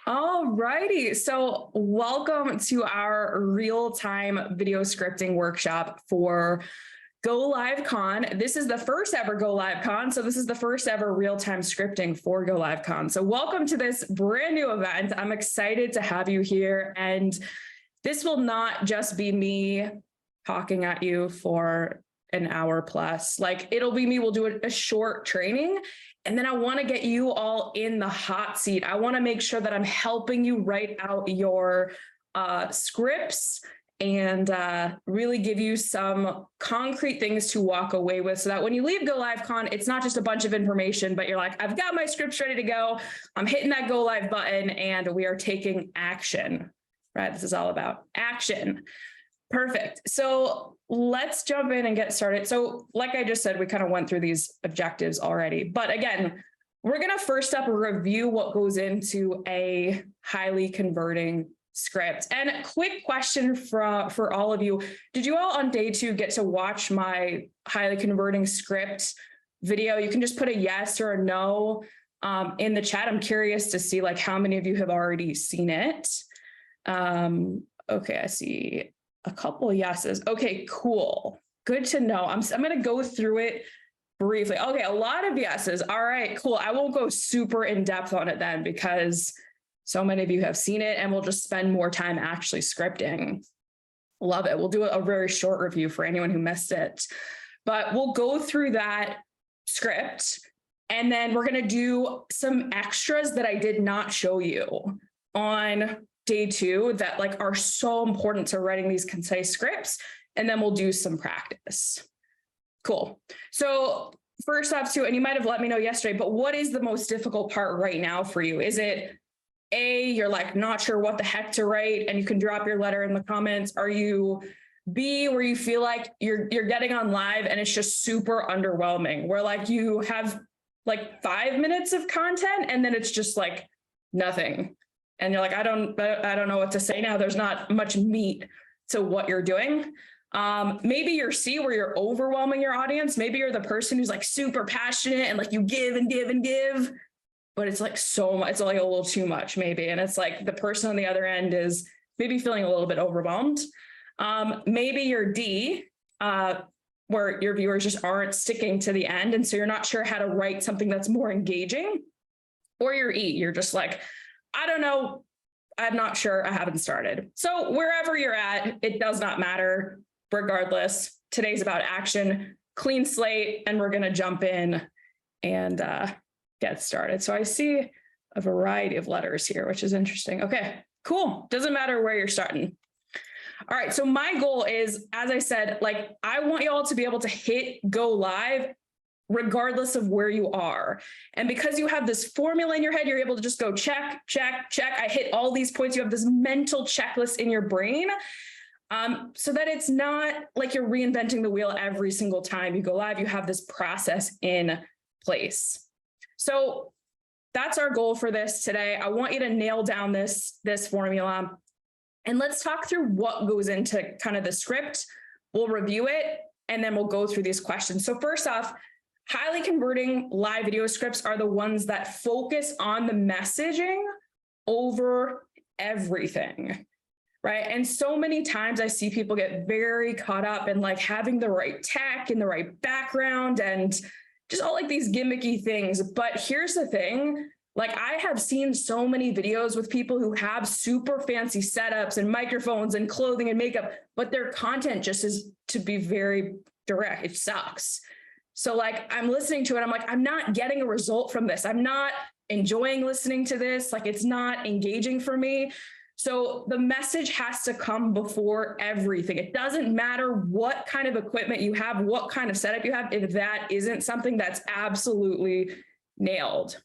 All righty. So welcome to our real-time video scripting workshop for Go Live Con. This is the first ever Go Live Con. So this is the first ever real-time scripting for Go Live Con. So welcome to this brand new event. I'm excited to have you here. And this will not just be me talking at you for an hour plus. Like it'll be me, we'll do a short training. And then I want to get you all in the hot seat. I want to make sure that I'm helping you write out your scripts and really give you some concrete things to walk away with so that when you leave Go Live Con, it's not just a bunch of information, but you're like, I've got my scripts ready to go. I'm hitting that Go Live button and we are taking action, right? This is all about action. Perfect. So let's jump in and get started. So like I just said, we kind of went through these objectives already, but again, we're going to first up review what goes into a highly converting script. And a quick question for all of you. Did you all on day 2 get to watch my highly converting script video? You can just put a yes or a no in the chat. I'm curious to see like how many of you have already seen it. Okay, I see a couple of yeses. Okay, cool. Good to know. I'm going to go through it briefly. Okay, a lot of yeses. All right, cool. I won't go super in depth on it then because so many of you have seen it and we'll just spend more time actually scripting. Love it. We'll do a very short review for anyone who missed it, but we'll go through that script and then we're going to do some extras that I did not show you on day 2 that like are so important to writing these concise scripts. And then we'll do some practice. Cool. So first off too, and you might have let me know yesterday, but what is the most difficult part right now for you? Is it A, you're like not sure what the heck to write and you can drop your letter in the comments? Are you B, where you feel like you're getting on live and it's just super underwhelming, where like you have like 5 minutes of content and then it's just like nothing. And you're like, I don't know what to say now. There's not much meat to what you're doing. Maybe you're C, where you're overwhelming your audience. Maybe you're the person who's like super passionate and like you give and give and give, but it's like so much, it's like a little too much maybe. And it's like the person on the other end is maybe feeling a little bit overwhelmed. Maybe you're D, where your viewers just aren't sticking to the end. And so you're not sure how to write something that's more engaging. Or you're E, you're just like, I don't know. I'm not sure. I haven't started. So wherever you're at, it does not matter. Regardless, today's about action, clean slate, and we're going to jump in and get started. So I see a variety of letters here, which is interesting. Okay, cool. Doesn't matter where you're starting. All right. So my goal is, as I said, like I want you all to be able to hit go live regardless of where you are. And because you have this formula in your head, you're able to just go check, check, check. I hit all these points. You have this mental checklist in your brain so that it's not like you're reinventing the wheel every single time you go live. You have this process in place. So that's our goal for this today. I want you to nail down this formula. And let's talk through what goes into kind of the script. We'll review it, and then we'll go through these questions. So first off, highly converting live video scripts are the ones that focus on the messaging over everything, right? And so many times I see people get very caught up in like having the right tech and the right background and just all like these gimmicky things. But here's the thing, like I have seen so many videos with people who have super fancy setups and microphones and clothing and makeup, but their content just is, to be very direct, it sucks. So like I'm listening to it, I'm like, I'm not getting a result from this. I'm not enjoying listening to this. Like it's not engaging for me. So the message has to come before everything. It doesn't matter what kind of equipment you have, what kind of setup you have, if that isn't something that's absolutely nailed,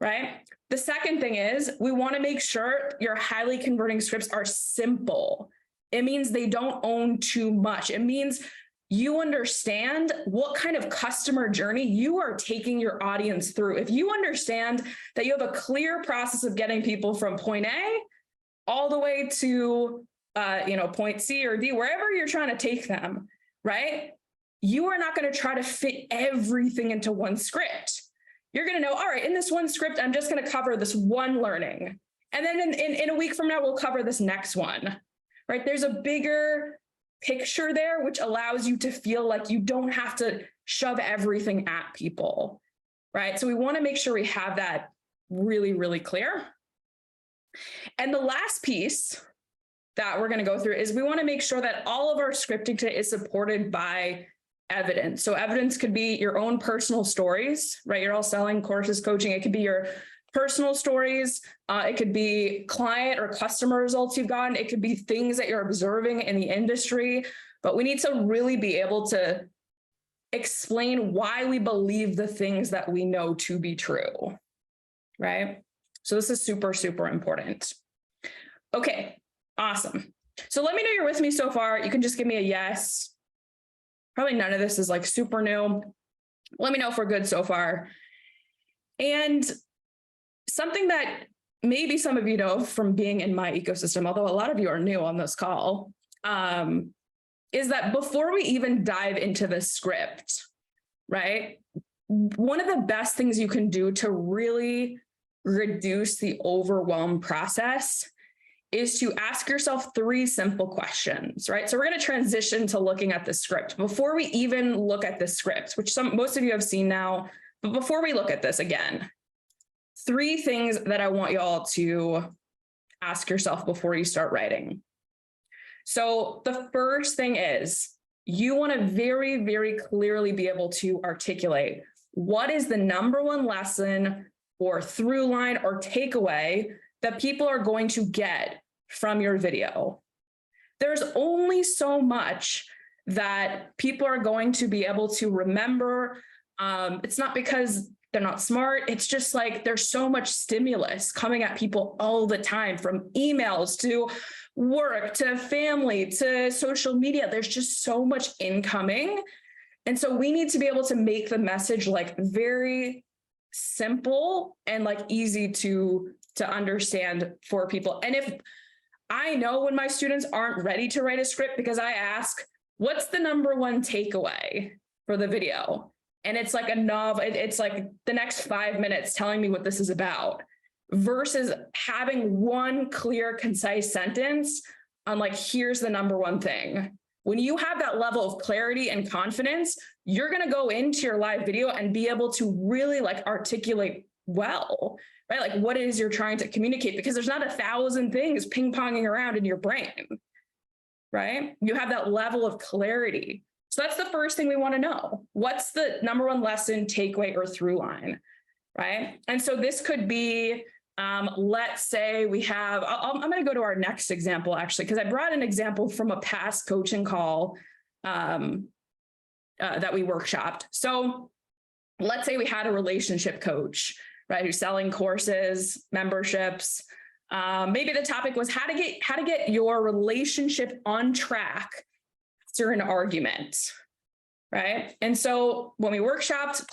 right? The second thing is we want to make sure your highly converting scripts are simple. It means they don't own too much. It means you understand what kind of customer journey you are taking your audience through. If you understand that you have a clear process of getting people from point A all the way to point C or D, wherever you're trying to take them, right? You are not going to try to fit everything into one script. You're going to know, all right, in this one script, I'm just going to cover this one learning. And then in a week from now, we'll cover this next one, right? There's a bigger picture there, which allows you to feel like you don't have to shove everything at people, right? So we want to make sure we have that really, really clear. And the last piece that we're going to go through is we want to make sure that all of our scripting today is supported by evidence. So evidence could be your own personal stories, right? You're all selling courses, coaching. It could be your personal stories. It could be client or customer results you've gotten. It could be things that you're observing in the industry, but we need to really be able to explain why we believe the things that we know to be true, right? So this is super, super important. Okay, awesome. So let me know you're with me so far. You can just give me a yes. Probably none of this is like super new. Let me know if we're good so far. And something that maybe some of you know from being in my ecosystem, although a lot of you are new on this call, is that before we even dive into the script, right? One of the best things you can do to really reduce the overwhelm process is to ask yourself 3 simple questions, right? So we're going to transition to looking at the script. Before we even look at the script, which most of you have seen now, but before we look at this again, 3 things that I want you all to ask yourself before you start writing. So the first thing is you want to very, very clearly be able to articulate what is the number 1 lesson or through line or takeaway that people are going to get from your video. There's only so much that people are going to be able to remember. It's not because they're not smart. It's just like there's so much stimulus coming at people all the time, from emails to work to family to social media. There's just so much incoming. And so we need to be able to make the message like very simple and like easy to understand for people. And if I know when my students aren't ready to write a script, because I ask, what's the number 1 takeaway for the video? And it's like a novel, it's like the next 5 minutes telling me what this is about, versus having one clear, concise sentence on like, here's the number 1 thing. When you have that level of clarity and confidence, you're going to go into your live video and be able to really like articulate well, right? Like what it is you're trying to communicate, because there's not 1,000 things ping-ponging around in your brain, right? You have that level of clarity. So that's the first thing we want to know. What's the number 1 lesson, takeaway, or through line, right? And so this could be, let's say we have, I'm going to go to our next example, actually, because I brought an example from a past coaching call that we workshopped. So let's say we had a relationship coach, right, who's selling courses, memberships. Maybe the topic was how to get your relationship on track after an argument, right? And so when we workshopped,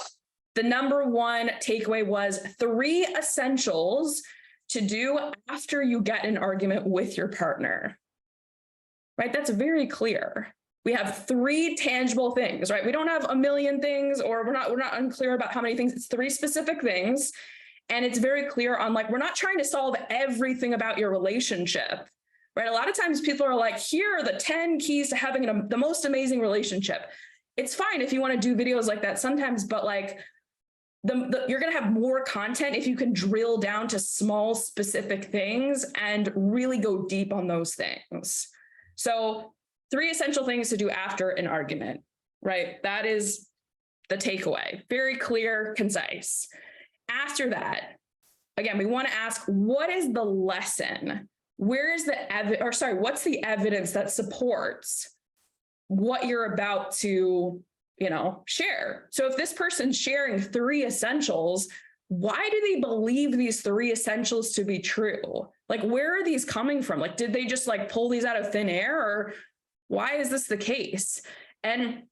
the number 1 takeaway was 3 essentials to do after you get an argument with your partner, right? That's very clear. We have 3 tangible things, right? We don't have a million things, or we're not unclear about how many things. It's 3 specific things. And it's very clear on like, we're not trying to solve everything about your relationship, right? A lot of times people are like, here are the 10 keys to having the most amazing relationship. It's fine if you want to do videos like that sometimes, but like you're going to have more content if you can drill down to small specific things and really go deep on those things. So 3 essential things to do after an argument, right? That is the takeaway. Very clear, concise. After that, again, we want to ask, what is the lesson? Where is what's the evidence that supports what you're about to, share? So if this person's sharing 3 essentials, why do they believe these 3 essentials to be true? Like, where are these coming from? Like, did they just like pull these out of thin air, or why is this the case? And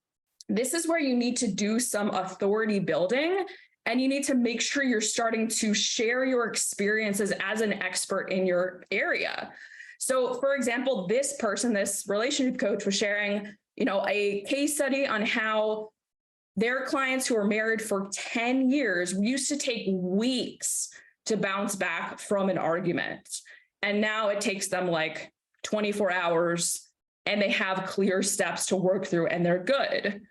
this is where you need to do some authority building, and you need to make sure you're starting to share your experiences as an expert in your area. So for example, this person, this relationship coach, was sharing, a case study on how their clients who were married for 10 years used to take weeks to bounce back from an argument. And now it takes them like 24 hours and they have clear steps to work through and they're good,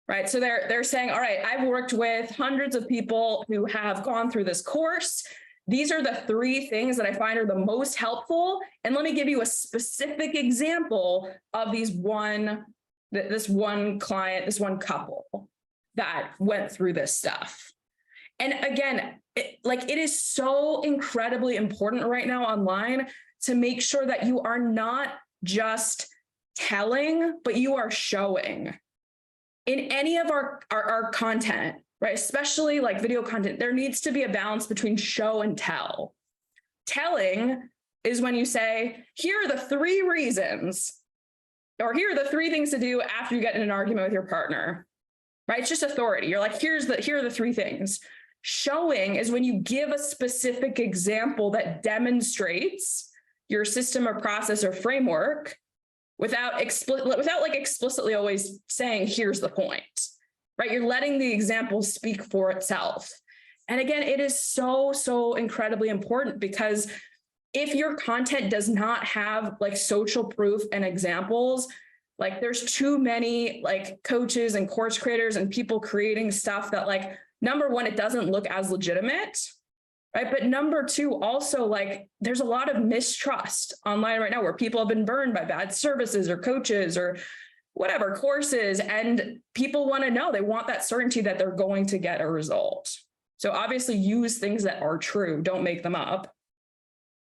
right? So they're saying, all right, I've worked with hundreds of people who have gone through this course. These are the 3 things that I find are the most helpful. And let me give you a specific example of this one client, this one couple that went through this stuff. And again, it is so incredibly important right now online to make sure that you are not just telling, but you are showing. In any of our content, right, especially like video content, there needs to be a balance between show and tell. Telling is when you say, here are the 3 reasons, or here are the 3 things to do after you get in an argument with your partner, right? It's just authority. You're like, here are the 3 things. Showing is when you give a specific example that demonstrates your system or process or framework without explicitly always saying, here's the point, right? You're letting the example speak for itself. And again, it is so, so incredibly important, because if your content does not have like social proof and examples, like there's too many like coaches and course creators and people creating stuff that, like, number one, it doesn't look as legitimate, right? But number 2, also, like, there's a lot of mistrust online right now where people have been burned by bad services or coaches or whatever courses, and people want to know, they want that certainty that they're going to get a result. So obviously use things that are true, don't make them up.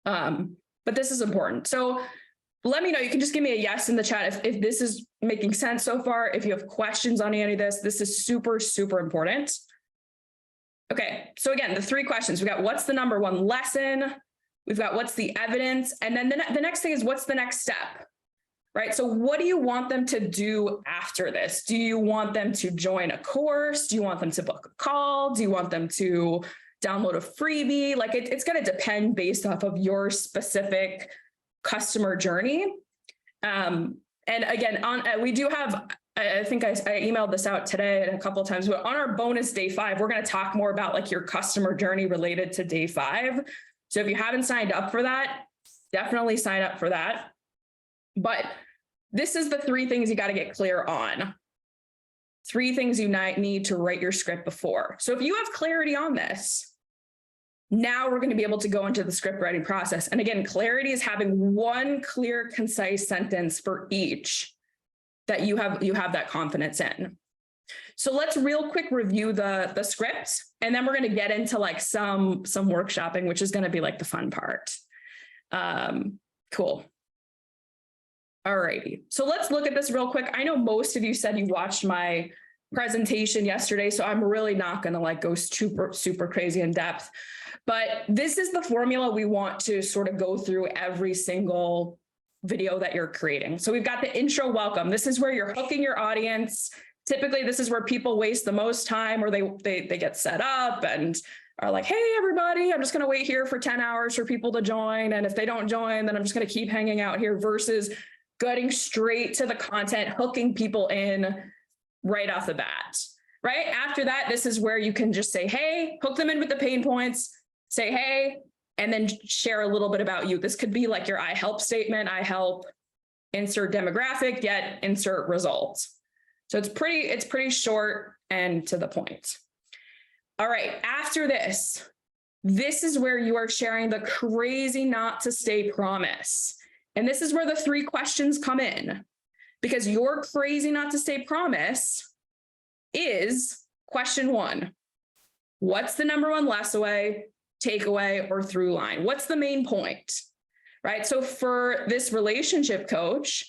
But this is important. So let me know, you can just give me a yes in the chat if this is making sense so far. If you have questions on any of this, this is super, super important. Okay, so again, the 3 questions, we got what's the number 1 lesson, we've got what's the evidence, and then the next thing is what's the next step, right? So what do you want them to do after this? Do you want them to join a course? Do you want them to book a call? Do you want them to download a freebie? Like it's going to depend based off of your specific customer journey. And again, we do have, I think I emailed this out today and a couple of times, but on our bonus day 5, we're going to talk more about like your customer journey related to day 5. So if you haven't signed up for that, definitely sign up for that. But this is the 3 things you got to get clear on. 3 things you need to write your script before. So if you have clarity on this, now we're going to be able to go into the script writing process. And again, clarity is having 1 clear, concise sentence for each that you have that confidence in. So let's real quick review the script, and then we're going to get into like some workshopping, which is going to be like the fun part. Cool. All righty. So let's look at this real quick. I know most of you said you watched my presentation yesterday, so I'm really not going to like go super crazy in depth, but this is the formula we want to sort of go through every single video that you're creating. So we've got the intro welcome. This is where you're hooking your audience. Typically, this is where people waste the most time, or they get set up and are like, hey, everybody, I'm just going to wait here for 10 hours for people to join. And if they don't join, then I'm just going to keep hanging out here, versus getting straight to the content, hooking people in right off the bat, right? After that, this is where you can just say, hey, hook them in with the pain points, say, hey, and then share a little bit about you. This could be like your I help statement. I help, insert demographic, yet insert results. So it's pretty short and to the point. All right, after this is where you are sharing the crazy not to stay promise. And this is where the 3 questions come in, because your crazy not to stay promise is question 1. What's the number 1 takeaway, or through line? What's the main point, right? So for this relationship coach,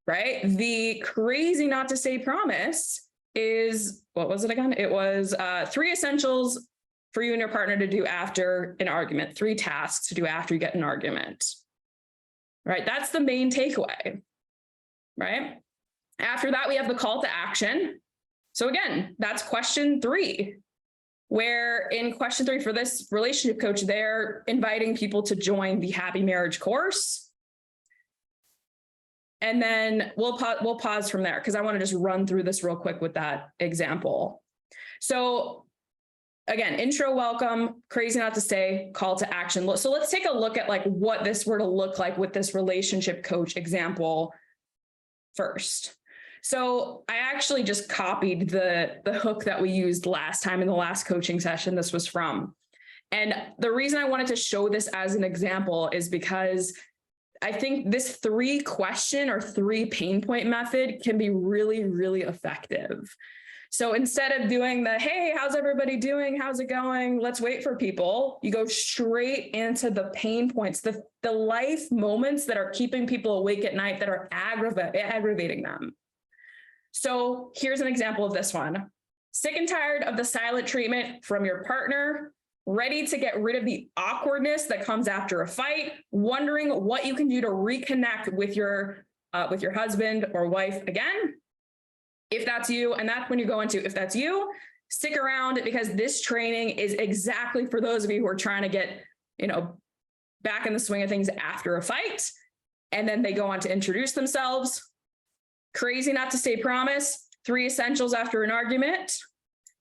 right, the crazy not to stay promise is, what was it again? It was 3 essentials for you and your partner to do after an argument, 3 tasks to do after you get an argument, right? That's the main takeaway, right? After that, we have the call to action. So again, that's question 3. Where in question 3 for this relationship coach, they're inviting people to join the Happy Marriage course. And then we'll pause from there, because I want to just run through this real quick with that example. So again, intro, welcome, crazy not to stay, call to action. So let's take a look at like what this were to look like with this relationship coach example first. So I actually just copied the hook that we used last time in the last coaching session this was from. And the reason I wanted to show this as an example is because I think this 3-question or 3 pain point method can be really, really effective. So instead of doing the, hey, how's everybody doing? How's it going? Let's wait for people. You go straight into the pain points, the life moments that are keeping people awake at night that are aggravating them. So here's an example of this one. Sick and tired of the silent treatment from your partner, ready to get rid of the awkwardness that comes after a fight, wondering what you can do to reconnect with your husband or wife again. If that's you, and that's when you go into if that's you, stick around because this training is exactly for those of you who are trying to get, back in the swing of things after a fight. And then they go on to introduce themselves. Crazy not to stay promise, 3 essentials after an argument,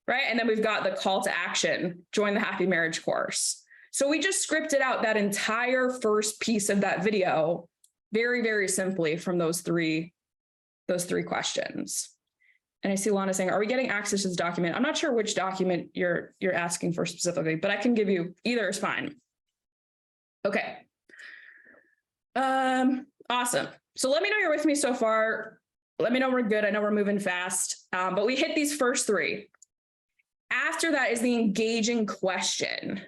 right? And then we've got the call to action, join the happy marriage course. So we just scripted out that entire first piece of that video very, very simply from those three questions. And I see Lana saying, are we getting access to this document? I'm not sure which document you're asking for specifically, but I can give you either is fine. Okay. Awesome. So let me know you're with me so far. Let me know we're good. I know we're moving fast, but we hit these first 3. After that is the engaging question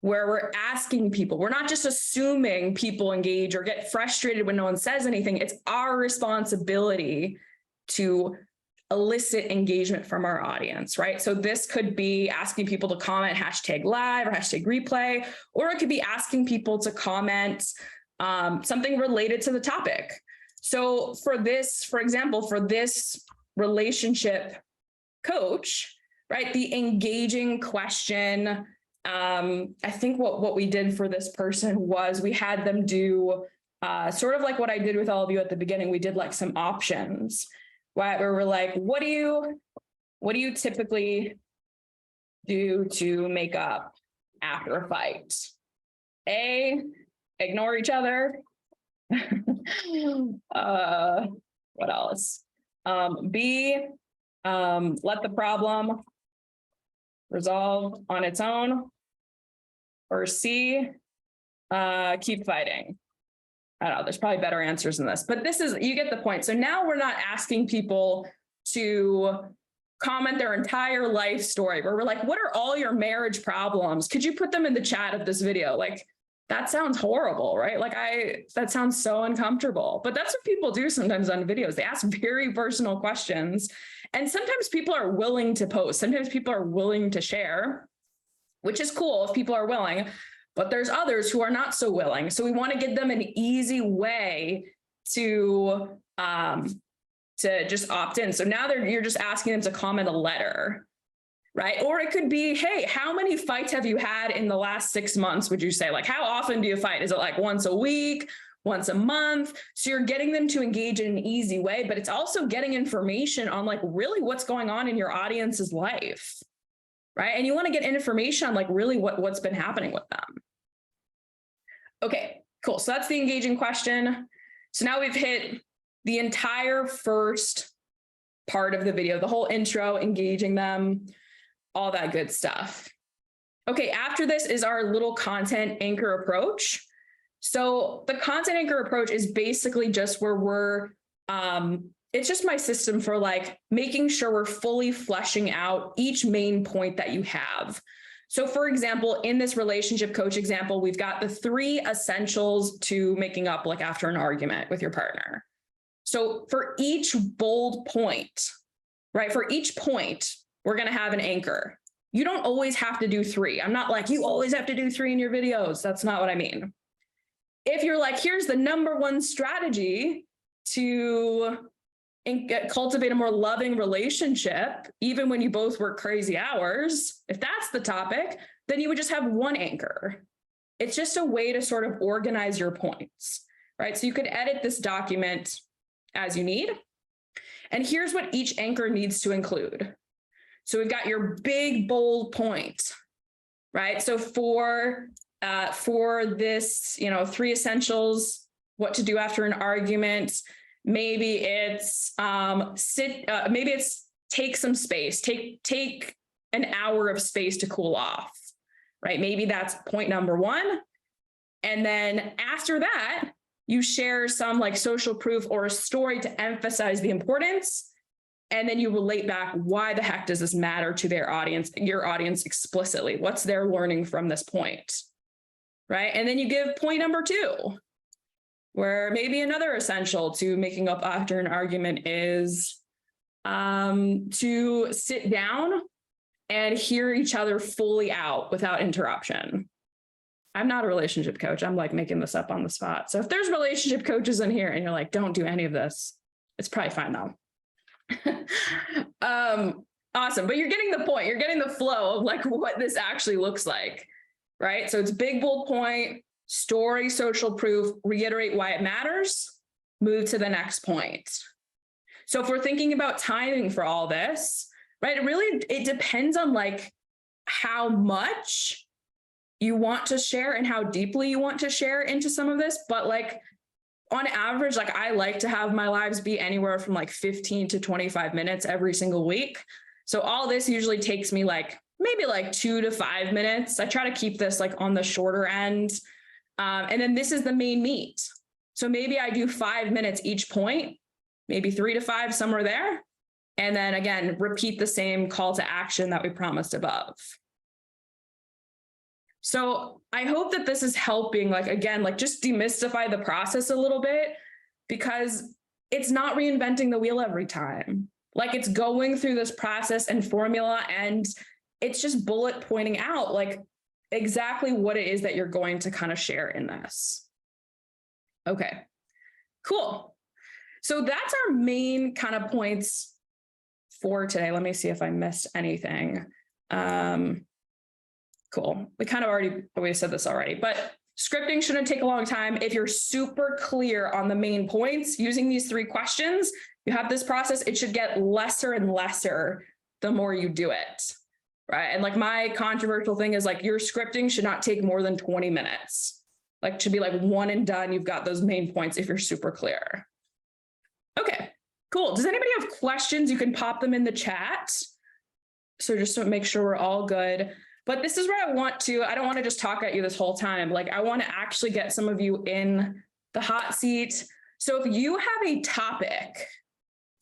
where we're asking people. We're not just assuming people engage or get frustrated when no one says anything. It's our responsibility to elicit engagement from our audience, right? So this could be asking people to comment #live or #replay, or it could be asking people to comment something related to the topic. So for example, for this relationship coach, right, the engaging question, I think what we did for this person was we had them do sort of like what I did with all of you at the beginning. We did like some options. Where we're like, what do you typically do to make up after a fight? A, ignore each other. What else? B, let the problem resolve on its own. Or C, keep fighting. I don't know, there's probably better answers than this, but you get the point. So now we're not asking people to comment their entire life story, where we're like, what are all your marriage problems? Could you put them in the chat of this video? Like, that sounds horrible, right? Like that sounds so uncomfortable, but that's what people do sometimes on videos. They ask very personal questions, and sometimes people are willing to post. Sometimes people are willing to share, which is cool if people are willing. But there's others who are not so willing. So we want to give them an easy way to just opt in. So now you're just asking them to comment a letter, right? Or it could be, hey, how many fights have you had in the last 6 months, would you say? Like, how often do you fight? Is it like once a week, once a month? So you're getting them to engage in an easy way, but it's also getting information on like really what's going on in your audience's life, right? And you want to get information on like really what's been happening with them. Okay, cool. So that's the engaging question. So now we've hit the entire first part of the video, the whole intro, engaging them, all that good stuff. Okay, after this is our little content anchor approach. So the content anchor approach is basically just where it's just my system for like making sure we're fully fleshing out each main point that you have. So for example, in this relationship coach example, we've got the 3 essentials to making up like after an argument with your partner. So for each bold point, right? For each point, we're going to have an anchor. You don't always have to do 3. I'm not like, you always have to do 3 in your videos. That's not what I mean. If you're like, here's the #1 strategy to cultivate a more loving relationship, even when you both work crazy hours, if that's the topic, then you would just have 1 anchor. It's just a way to sort of organize your points, right? So you could edit this document as you need. And here's what each anchor needs to include. So we've got your big, bold point, right? So for this, 3 essentials, what to do after an argument, maybe it's maybe it's take some space, take an hour of space to cool off, right? Maybe that's point number 1. And then after that, you share some like social proof or a story to emphasize the importance. And then you relate back, why the heck does this matter to your audience explicitly? What's their learning from this point, right? And then you give point number 2, where maybe another essential to making up after an argument is to sit down and hear each other fully out without interruption. I'm not a relationship coach. I'm like making this up on the spot. So if there's relationship coaches in here and you're like, don't do any of this, it's probably fine though. Awesome. But you're getting the point. You're getting the flow of like what this actually looks like, right? So it's big, bold point, story, social proof, reiterate why it matters, move to the next point. So if we're thinking about timing for all this, right, it depends on like how much you want to share and how deeply you want to share into some of this. But like on average, like I like to have my lives be anywhere from like 15 to 25 minutes every single week. So all this usually takes me like maybe like 2 to 5 minutes. I try to keep this like on the shorter end. And then this is the main meat. So maybe I do 5 minutes each point, maybe 3 to 5, somewhere there. And then again, repeat the same call to action that we promised above. So I hope that this is helping, like, again, like just demystify the process a little bit, because it's not reinventing the wheel every time. Like it's going through this process and formula, and it's just bullet pointing out like exactly what it is that you're going to kind of share in this. Okay, cool. So that's our main kind of points for today. Let me see if I missed anything. Cool. We said this already, but scripting shouldn't take a long time. If you're super clear on the main points using these 3 questions, you have this process, it should get lesser and lesser the more you do it, right? And like my controversial thing is like your scripting should not take more than 20 minutes. Like it should be like one and done. You've got those main points if you're super clear. Okay, cool. Does anybody have questions? You can pop them in the chat. So just to make sure we're all good. But this is where I don't want to just talk at you this whole time. Like I want to actually get some of you in the hot seat. So if you have a topic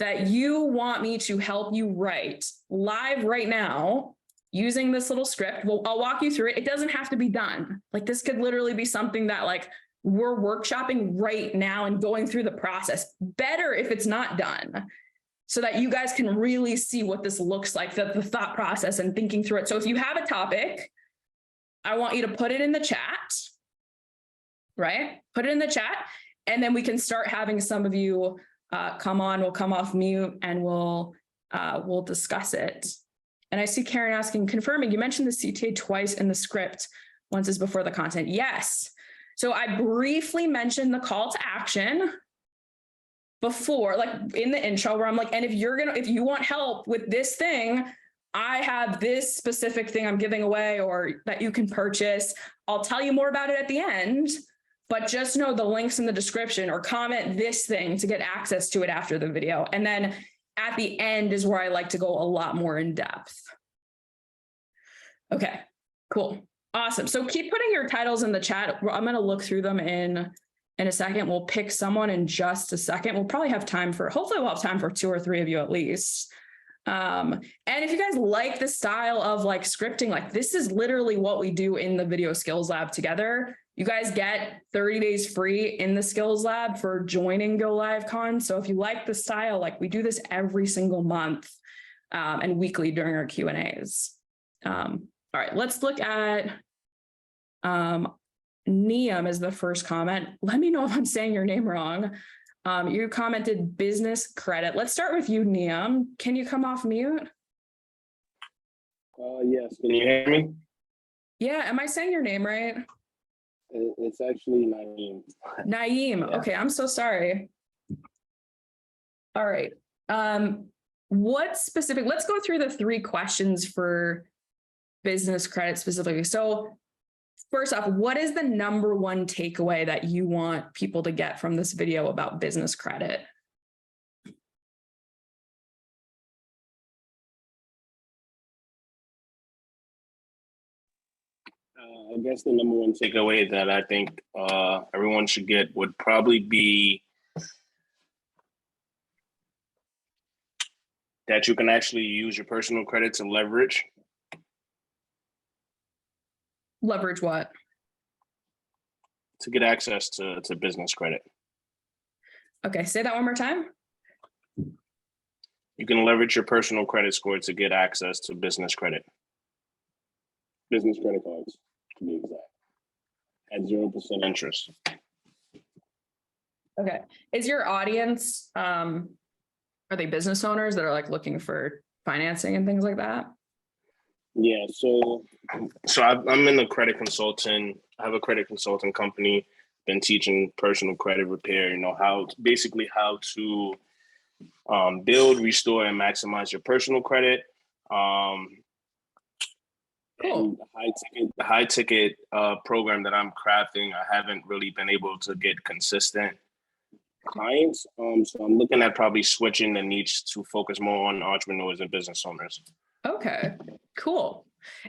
that you want me to help you write live right now using this little script, well, I'll walk you through it. It doesn't have to be done. Like this could literally be something that like we're workshopping right now and going through the process. Better if it's not done, so that you guys can really see what this looks like, the thought process and thinking through it. So if you have a topic, I want you to put it in the chat, right? Put it in the chat, and then we can start having some of you come on, we'll come off mute, and we'll discuss it. And I see Karen asking, confirming, you mentioned the CTA twice in the script. Once is before the content. Yes. So I briefly mentioned the call to action before, like in the intro, where I'm like, and if you want help with this thing, I have this specific thing I'm giving away or that you can purchase. I'll tell you more about it at the end, but just know the links in the description, or comment this thing to get access to it after the video. And then at the end is where I like to go a lot more in depth. Okay, cool. Awesome. So keep putting your titles in the chat. I'm going to look through them in a second. We'll pick someone in just a second. We'll probably have time for, hopefully we'll have time for 2 or 3 of you at least. And if you guys like the style of like scripting, like this is literally what we do in the Video Skills Lab together. You guys get 30 days free in the Skills Lab for joining Go Live Con. So if you like the style, like we do this every single month and weekly during our Q&As. All right, let's look at Niam is the first comment. Let me know if I'm saying your name wrong. You commented business credit. Let's start with you, Niam. Can you come off mute? Yes. Can you hear me? Yeah. Am I saying your name right? It's actually Naeem. Naeem. Yeah. Okay. I'm so sorry. All right. what specific, let's go through the 3 questions for business credit specifically. So first off, what is the number one takeaway that you want people to get from this video about business credit? I guess the number one takeaway that I think everyone should get would probably be that you can actually use your personal credit to leverage. Leverage what? To get access to business credit. Okay, say that one more time. You can leverage your personal credit score to get access to business credit. Business credit cards, to be exact, at 0% interest. Okay. Is your audience, are they business owners that are like looking for financing and things like that? Yeah, so I'm in the credit consulting. I have a credit consulting company. Been teaching personal credit repair. You know how to build, restore, and maximize your personal credit. Cool. The high ticket program that I'm crafting, I haven't really been able to get consistent clients. So I'm looking at probably switching the niche to focus more on entrepreneurs and business owners. Okay, cool.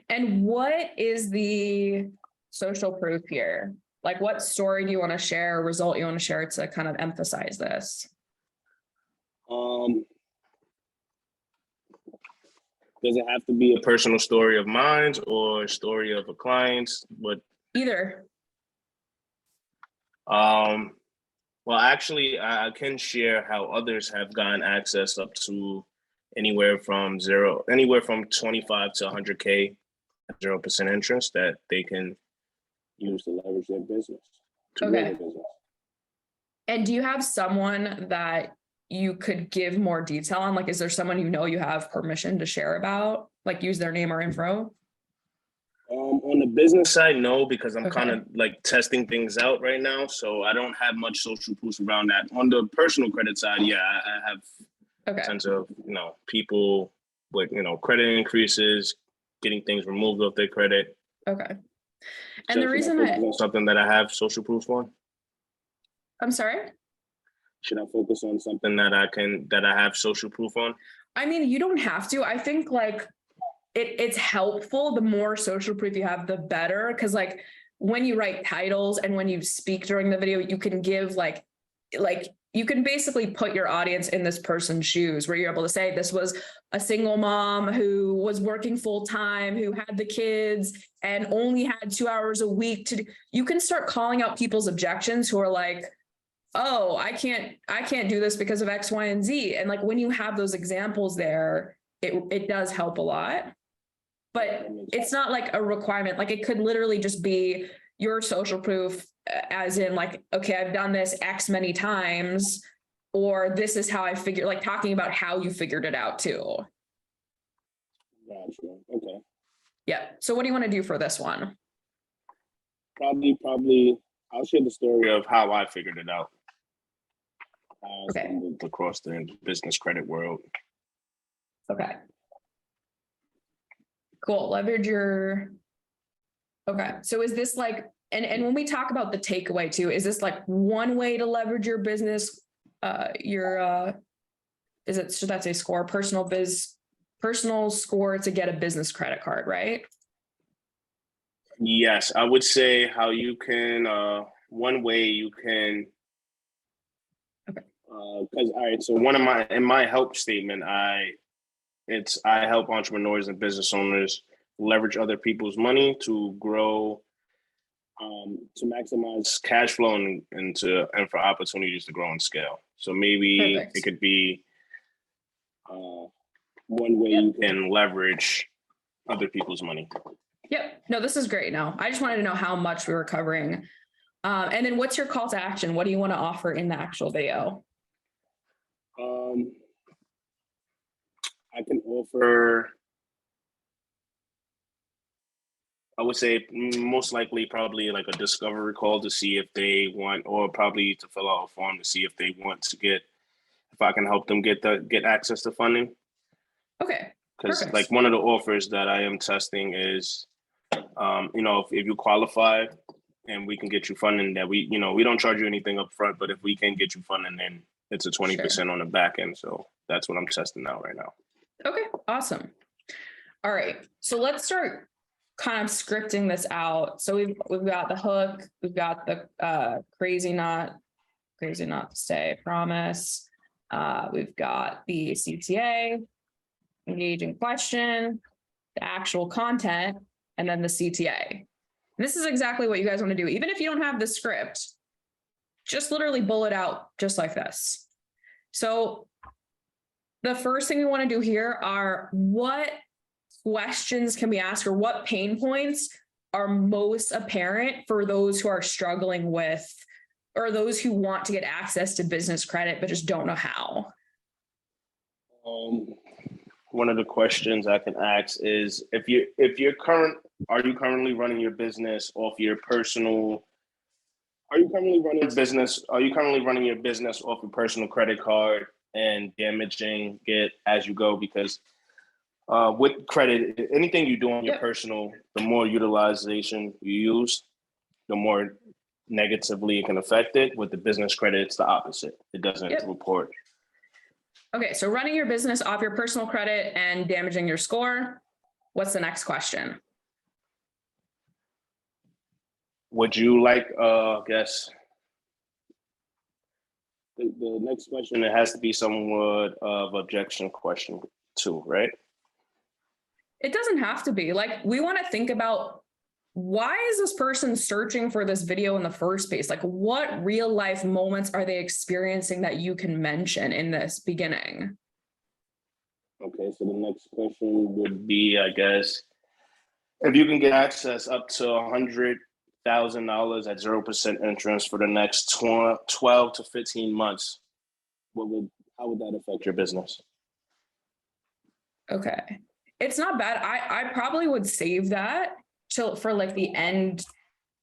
And what is the social proof here? Like, what story do you want to share, result you want to share to kind of emphasize this? Does it have to be a personal story of mine or a story of a client's? But either. Well, actually, I can share how others have gotten access up to anywhere from 25 to 100K, 0% interest that they can use to leverage their business. Okay. And do you have someone that you could give more detail on? Like, is there someone you have permission to share about, like use their name or info? On the business side, no, because I'm kind of like testing things out right now. So I don't have much social proof around that. On the personal credit side, yeah, I have a sense of, people with, credit increases, getting things removed off their credit. Okay. And so the reason something that I have social proof on. I'm sorry? Should I focus on something that I have social proof on? I mean, you don't have to. I think like it's helpful. The more social proof you have, the better. Cause like when you write titles and when you speak during the video, you can give like you can basically put your audience in this person's shoes where you're able to say this was a single mom who was working full time, who had the kids and only had 2 hours a week you can start calling out people's objections who are like, oh, I can't do this because of X, Y, and Z. And like when you have those examples there, it does help a lot. But it's not like a requirement. Like it could literally just be your social proof as in like, okay, I've done this X many times, or this is how I figured, like talking about how you figured it out too. Gotcha. Okay. Yeah. So what do you want to do for this one? Probably I'll share the story of how I figured it out. Across the business credit world. Okay. Cool. Leverage your. Okay. So is this like, and when we talk about the takeaway too, is this like one way to leverage your business, should that say score, personal score to get a business credit card, right? Yes, I would say how you can, one way you can, because all right, so in my help statement, I help entrepreneurs and business owners leverage other people's money to grow, to maximize cash flow and for opportunities to grow and scale. So maybe it could be one way you can leverage other people's money. Yep. No, this is great. Now, I just wanted to know how much we were covering. And then what's your call to action? What do you want to offer in the actual video? I can offer, I would say most likely probably like a discovery call to see if they want, or probably to fill out a form to see if they want to if I can help them get access to funding. Okay. Because Perfect. like one of the offers that I am testing is, if you qualify and we can get you funding, that we don't charge you anything up front, but if we can get you funding, then it's a 20% Sure. on the back end. So that's what I'm testing out right now. Okay, awesome. All right, so let's start kind of scripting this out. So we've got the hook, we've got the crazy not to stay promise. We've got the CTA, engaging question, the actual content, and then the CTA. This is exactly what you guys want to do. Even if you don't have the script, just literally bullet out just like this. So the first thing we want to do here are what questions can we ask, or what pain points are most apparent for those who are struggling with, or those who want to get access to business credit but just don't know how? One of the questions I can ask is are you currently running your business off your personal Are you currently running your business off your personal credit card and damaging it as you go? Because with credit, anything you do on your personal, the more utilization you use, the more negatively it can affect it. With the business credit, it's the opposite. It doesn't report. Okay, so running your business off your personal credit and damaging your score. What's the next question? Would you like, I guess, the next question, it has to be somewhat of objection question too, right? It doesn't have to be. Like, we want to think about, why is this person searching for this video in the first place? Like, what real life moments are they experiencing that you can mention in this beginning? Okay, so the next question would be, I guess, if you can get access up to $100,000 at 0% interest for the next 12 to 15 months, how would that affect your business? Okay, it's not bad. I probably would save that for like the end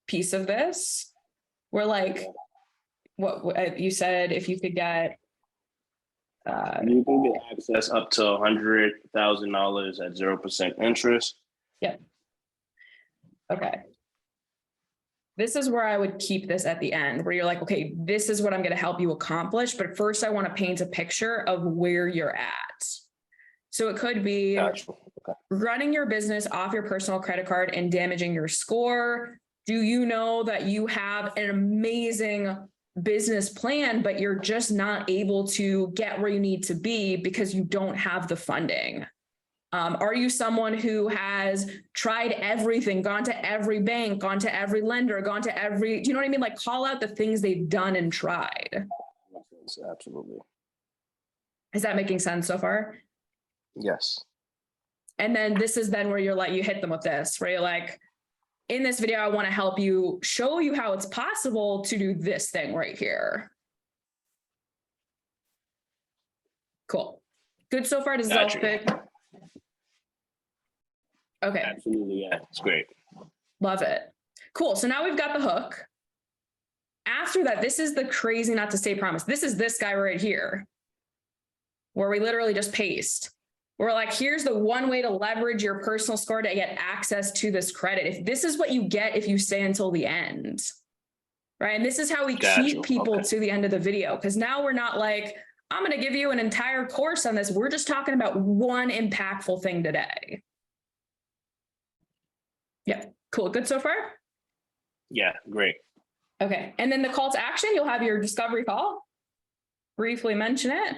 piece of this, where like what you said, if you could get you can get access up to $100,000 at 0% interest. Yeah. Okay. This is where I would keep this at the end, where you're like, okay, this is what I'm going to help you accomplish. But first, I want to paint a picture of where you're at. So it could be running your business off your personal credit card and damaging your score. Do you know that you have an amazing business plan, but you're just not able to get where you need to be because you don't have the funding? Are you someone who has tried everything, gone to every bank, gone to every lender, do you know what I mean? Like, call out the things they've done and tried. Absolutely. Is that making sense so far? Yes. And then this is then where you hit them with this, where you're like, in this video, I want to help you, show you how it's possible to do this thing right here. Cool. Good so far. Does it all fit? Okay. Absolutely. Yeah, it's great. Love it. Cool. So now we've got the hook. After that, this is the crazy not to stay promise. This is this guy right here, where we literally just paste. We're like, here's the one way to leverage your personal score to get access to this credit. If this is what you get if you stay until the end, right? And this is how we keep people to the end of the video. Because now we're not like, I'm going to give you an entire course on this. We're just talking about one impactful thing today. Yeah, cool. Good so far? Yeah, great. Okay. And then the call to action, you'll have your discovery call, briefly mention it.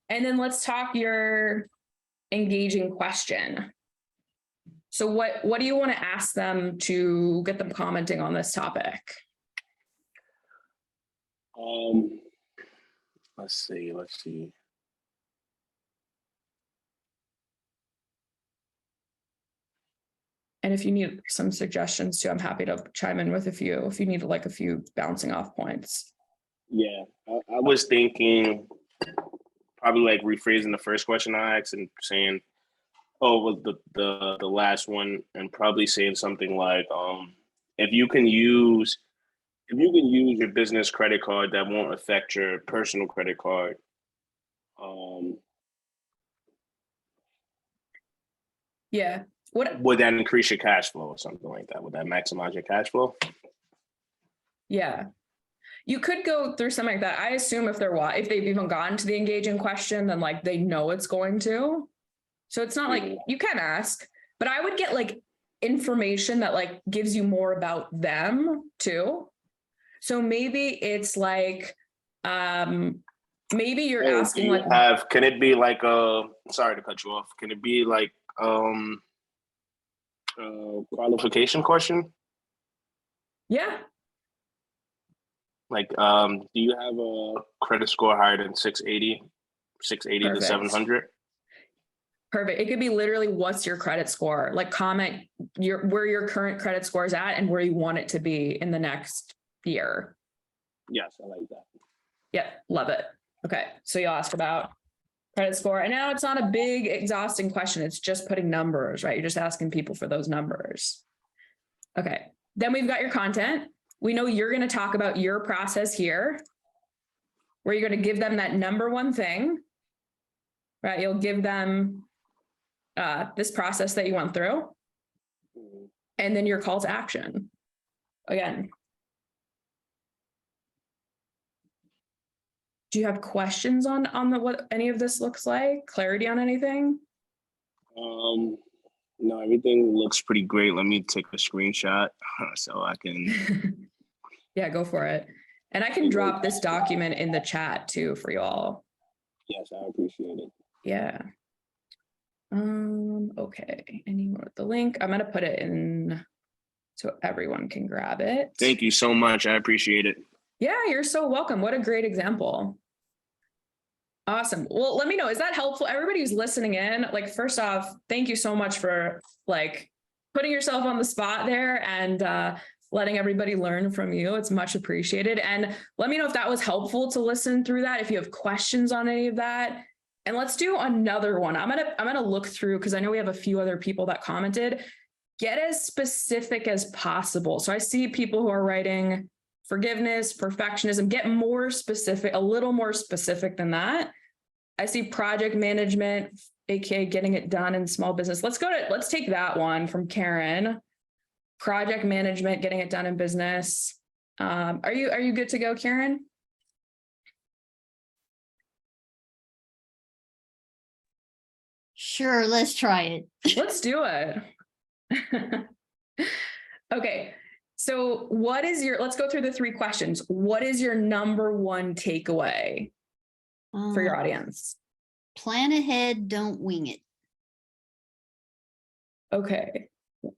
And then let's talk your engaging question. So what do you want to ask them to get them commenting on this topic? Let's see. And if you need some suggestions too, I'm happy to chime in with a few, if you need like a few bouncing off points. Yeah, I was thinking probably like rephrasing the first question I asked and saying, well, the last one, and probably saying something like, if you can use your business credit card, that won't affect your personal credit card. Yeah. What? Would that increase your cash flow or something like that? Would that maximize your cash flow? Yeah. You could go through something like that. I assume if if they've even gotten to the engaging question, then like they know it's going to. So it's not like you can ask, but I would get like information that like gives you more about them too. So maybe it's like, maybe you're Oh, asking like, can it be like sorry to cut you off. Can it be like qualification question? yeah, Like do you have a credit score higher than 680 to perfect. 700? Perfect. It could be literally what's your credit score? Like comment where your current credit score is at and where you want it to be in the next year. Yes, I like that. Yep, love it. Okay, so you asked about credit score, and now it's not a big exhausting question. It's just putting numbers, right? You're just asking people for those numbers. Okay, then we've got your content. We know you're going to talk about your process here, where you're going to give them that number one thing, right? You'll give them this process that you went through, and then your call to action. Again, do you have questions on what any of this looks like? Clarity on anything? No, everything looks pretty great. Let me take a screenshot so I can. Yeah, go for it. And I can drop this document in the chat too for you all. Yes, I appreciate it. Yeah. Okay. Anyone with the link? I'm gonna put it in so everyone can grab it. Thank you so much. I appreciate it. Yeah, you're so welcome. What a great example. Awesome. Well, let me know. Is that helpful? Everybody who's listening in, like, first off, thank you so much for like putting yourself on the spot there and letting everybody learn from you. It's much appreciated. And let me know if that was helpful to listen through that. If you have questions on any of that. And let's do another one. I'm gonna look through because I know we have a few other people that commented. Get as specific as possible. So I see people who are writing forgiveness, perfectionism, get more specific, a little more specific than that. I see project management, aka getting it done in small business. Let's take that one from Karen. Project management, getting it done in business. Are you good to go, Karen? Sure, let's try it. Let's do it. Okay. So let's go through the 3 questions. What is your number one takeaway for your audience? Plan ahead, don't wing it. Okay.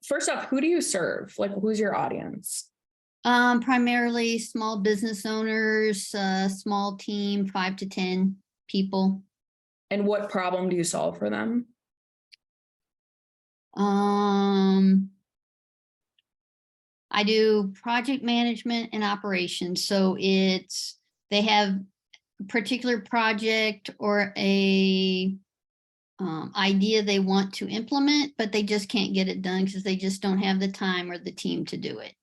First off, who do you serve? Like, who's your audience? Primarily small business owners, small team, 5 to 10 people. And what problem do you solve for them? I do project management and operations. So they have a particular project or a idea they want to implement, but they just can't get it done because they just don't have the time or the team to do it.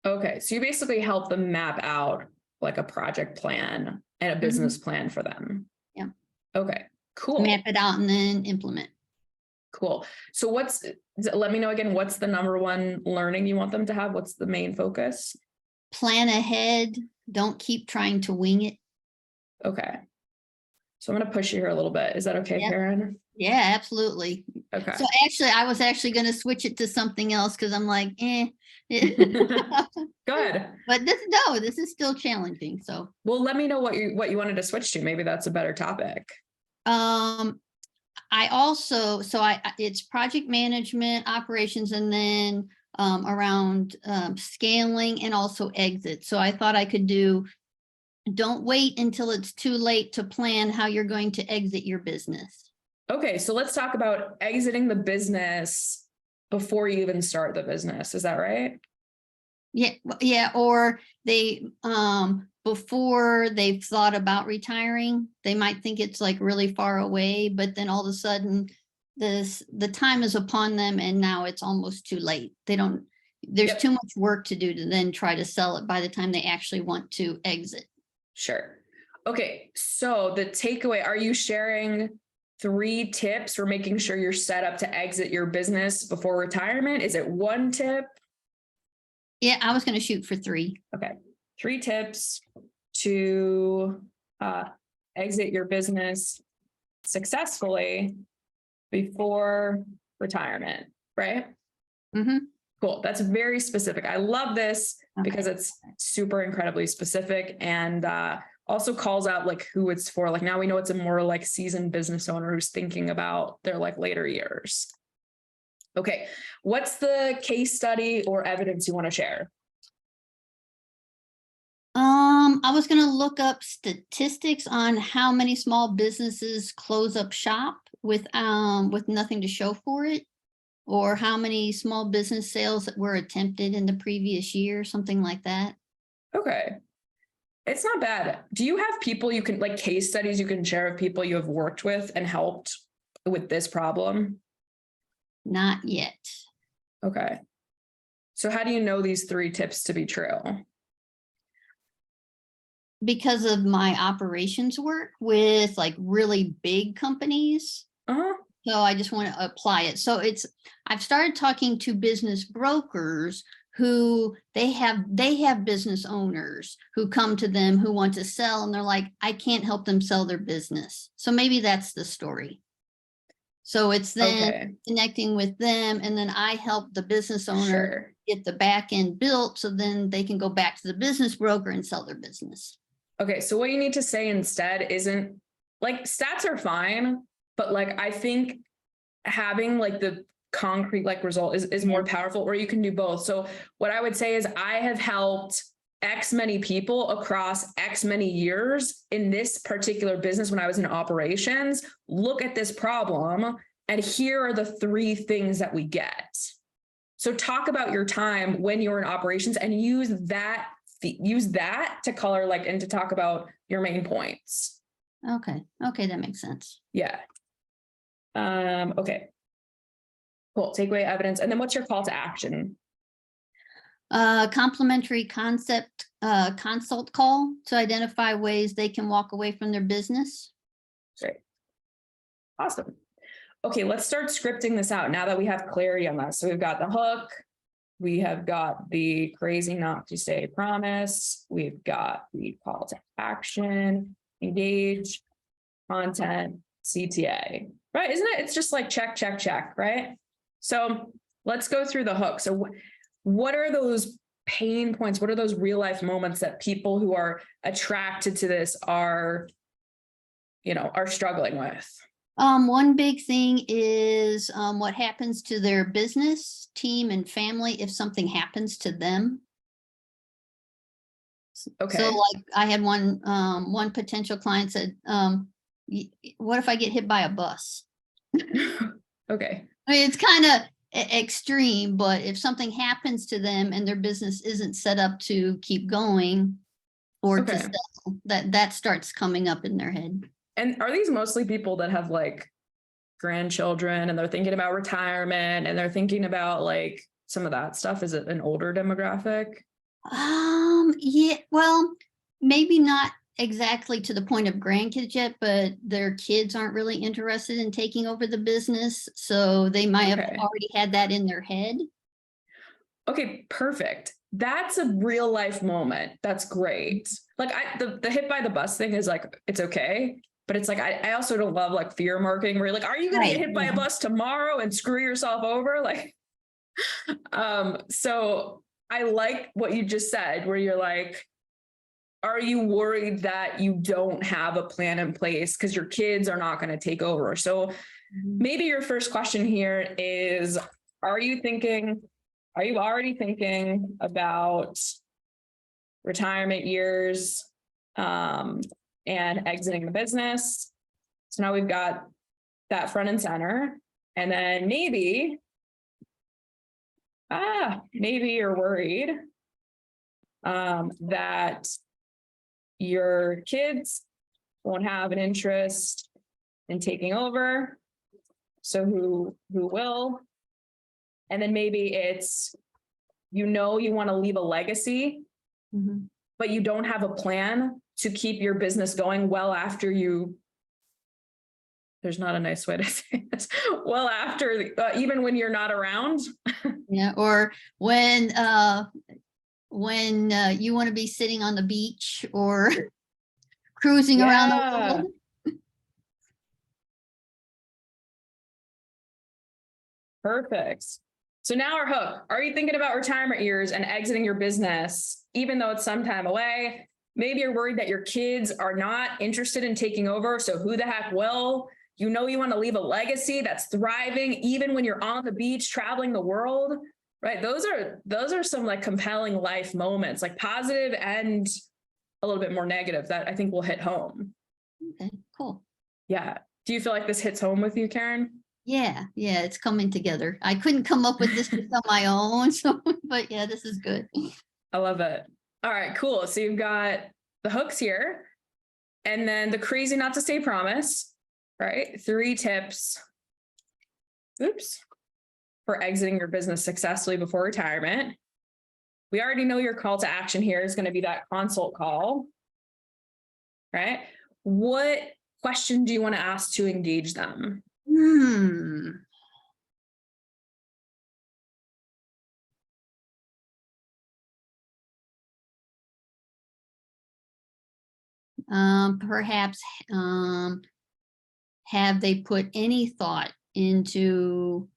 Okay. So you basically help them map out like a project plan and a business plan for them. Yeah. Okay, cool. Map it out and then implement. Cool. So let me know again, what's the number one learning you want them to have? What's the main focus? Plan ahead. Don't keep trying to wing it. Okay. So I'm going to push you here a little bit. Is that okay, Yep. Karen? Yeah, absolutely. Okay. So actually, I was actually going to switch it to something else because I'm like, Good. But this is still challenging. So, well, let me know what you wanted to switch to. Maybe that's a better topic. It's project management, operations, and then around scaling and also exit. So I thought I could don't wait until it's too late to plan how you're going to exit your business. Okay, so let's talk about exiting the business before you even start the business. Is that right? Yeah. Or they, before they've thought about retiring, they might think it's like really far away, but then all of a sudden the time is upon them and now it's almost too late. There's too much work to do to then try to sell it by the time they actually want to exit. Sure. Okay. So the takeaway, are you sharing 3 tips for making sure you're set up to exit your business before retirement? Is it 1 tip? Yeah, I was gonna shoot for 3. Okay, 3 tips to exit your business successfully before retirement, right? Mm-hmm. Cool. That's very specific. I love this because Okay. it's super incredibly specific and also calls out like who it's for. Like now we know it's a more like seasoned business owner who's thinking about their like later years. Okay. What's the case study or evidence you want to share? I was gonna look up statistics on how many small businesses close up shop with nothing to show for it, or how many small business sales that were attempted in the previous year, something like that. Okay. It's not bad. Do you have people you can like case studies you can share of people you have worked with and helped with this problem? Not yet. Okay. So how do you know these 3 tips to be true? Because of my operations work with like really big companies. Uh-huh. So I just want to apply it. So I've started talking to business brokers who they have business owners who come to them who want to sell, and they're like, I can't help them sell their business. So maybe that's the story. So it's then Okay. connecting with them, and then I help the business owner Sure. get the back end built, so then they can go back to the business broker and sell their business. Okay, so what you need to say instead isn't like stats are fine, but like I think having like the concrete like result is more powerful, or you can do both. So what I would say is I have helped X many people across X many years in this particular business when I was in operations. Look at this problem, and here are the 3 things that we get. So talk about your time when you're in operations and use that to color like and to talk about your main points. Okay, that makes sense. Yeah. Okay. Cool. Takeaway evidence. And then what's your call to action? Complimentary concept consult call to identify ways they can walk away from their business. Great. Awesome. Okay, let's start scripting this out now that we have clarity on that. So we've got the hook, we have got the crazy not to say promise, we've got the call to action, engage, content, CTA, right? Isn't it? It's just like check, check, check, right? So let's go through the hook. So what are those pain points? What are those real life moments that people who are attracted to this are struggling with? One big thing is what happens to their business, team, and family if something happens to them. Okay. So like I had one potential client said, what if I get hit by a bus? Okay. I mean, it's kind of extreme, but if something happens to them and their business isn't set up to keep going or to Okay. sell, that starts coming up in their head. And are these mostly people that have like grandchildren and they're thinking about retirement and they're thinking about like some of that stuff? Is it an older demographic? Yeah, well, maybe not exactly to the point of grandkids yet, but their kids aren't really interested in taking over the business. So they might have Okay. already had that in their head. Okay, perfect. That's a real life moment. That's great. Like the hit by the bus thing is like, it's okay. But it's like, I also don't love like fear marketing where you're like, are you going to get hit by a bus tomorrow and screw yourself over? Like, so I like what you just said, where you're like, are you worried that you don't have a plan in place because your kids are not going to take over? So maybe your first question here is, are you already thinking about retirement years and exiting the business? So now we've got that front and center. And then maybe you're worried that your kids won't have an interest in taking over. So who will? And then maybe it's, you want to leave a legacy, but you don't have a plan to keep your business going well after there's not a nice way to say this. Well, after, even when you're not around. Yeah, or when you want to be sitting on the beach or cruising around the Yeah. world. Perfect. So now our hook. Are you thinking about retirement years and exiting your business, even though it's some time away? Maybe you're worried that your kids are not interested in taking over. So who the heck will? You know, you want to leave a legacy that's thriving, even when you're on the beach, traveling the world, right? Those are some like compelling life moments, like positive and a little bit more negative that I think will hit home. Okay, cool. Yeah. Do you feel like this hits home with you, Karen? Yeah, it's coming together. I couldn't come up with this just on my own, so, but yeah, this is good. I love it. All right, cool. So you've got the hooks here and then the crazy not to say promise, right? 3 tips. Oops. For exiting your business successfully before retirement. We already know your call to action here is going to be that consult call, right? What question do you want to ask to engage them? Perhaps, have they put any thought into